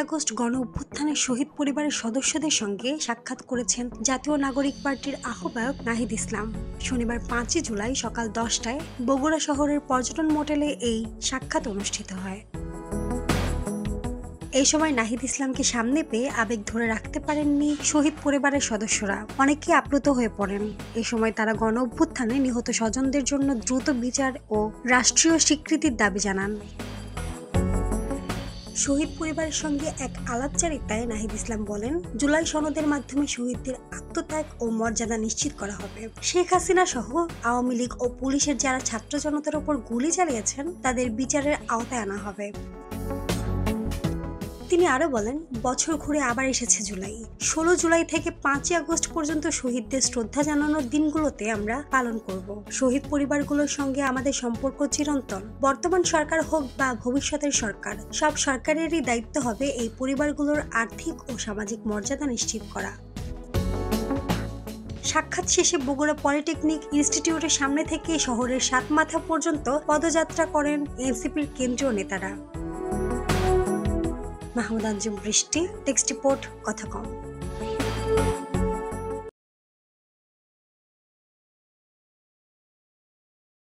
August গণ অভ্যুত্থানের শহীদ পরিবারের সদস্যদের সঙ্গে সাক্ষাৎ করেছেন জাতীয় নাগরিক পার্টির আহ্বায়ক নাহিদ ইসলাম। শনিবার 5 জুলাই সকাল 10টায় বগুড়া শহরের পর্যটন মোটেলে এই সাক্ষাৎ অনুষ্ঠিত হয়। এই সময় নাহিদ ইসলামকে সামনে পেয়ে আবেগ ধরে রাখতে পারেননি শহীদ পরিবারের সদস্যরা। অনেকেই আপ্লুত হয়ে পড়েন। এই সময় তারা গণ অভ্যুত্থানে নিহত স্বজনদের জন্য দ্রুত বিচার ও রাষ্ট্রীয় স্বীকৃতির দাবি জানান। শহীদ পরিবারের সঙ্গে এক আলাপচারিতায় নাহিদ ইসলাম বলেন, জুলাই সনদের মাধ্যমে শহীদদের আত্মত্যাগ ও মর্যাদা নিশ্চিত করা হবে। শেখ হাসিনা সহ আওয়ামী লীগ ও পুলিশের যারা ছাত্র জনতার উপর গুলি চালিয়েছেন তাদের বিচারের আওতায় আনা হবে। তিনি আরো বলেন, বছর ঘুরে আবার এসেছে জুলাই। 16 জুলাই থেকে 5 আগস্ট পর্যন্ত শহীদদের শ্রদ্ধা জানানোর দিনগুলোতে আমরা পালন করব। শহীদ পরিবারগুলোর সঙ্গে আমাদের সম্পর্ক চিরন্তন। বর্তমান সরকার হোক বা ভবিষ্যতের সরকার, সব সরকারেরই দায়িত্ব হবে এই পরিবারগুলোর আর্থিক ও সামাজিক মর্যাদা নিশ্চিত করা। সাক্ষাৎ শেষে বগুড়া পলিটেকনিক ইনস্টিটিউটের সামনে থেকে শহরের সাতমাথা পর্যন্ত পদযাত্রা করেন এনসিপির কেন্দ্রীয় নেতারা। মাহমুদ আঞ্জুম বৃষ্টি, টেক্সট রিপোর্ট, কথা কম।